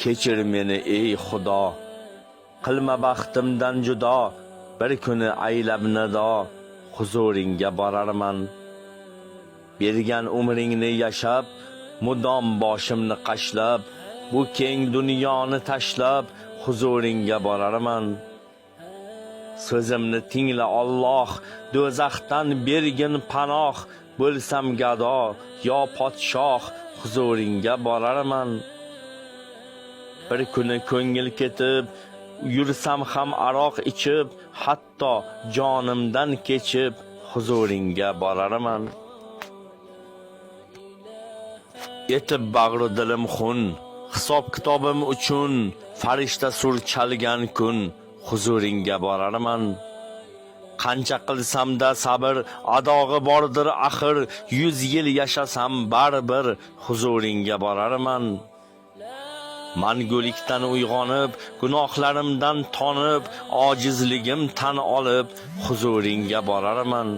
kechir meni ey Xudo. Qilma baxtimdan judo, bir kuni aylab nido, huzuringga borarman. Bergan umringni yashab, mudom boshimni qashlab, bu keng dunyoni tashlab, huzuringga borarman. So'zimni tingla Alloh, do'zaxdan bergin panoh, bo'lsam gado yo podshoh, huzuringga borarman. Bir kuni ko'ngil ketib, yursam ham aroq ichib, hatto jonimdan kechib, huzuringga borarman. Etib bag'ri dilim xun, hisob kitobim uchun, farishta sur chalgan kun, huzuringga borarman. Qancha qilsam-da sabr, adog'i bordir axir, 100 yil yashasam baribir, huzuringga borarman. Mangulikdan uyg'onib, gunohlarimdan tonib, ojizligim tan olib, huzuringga borarman.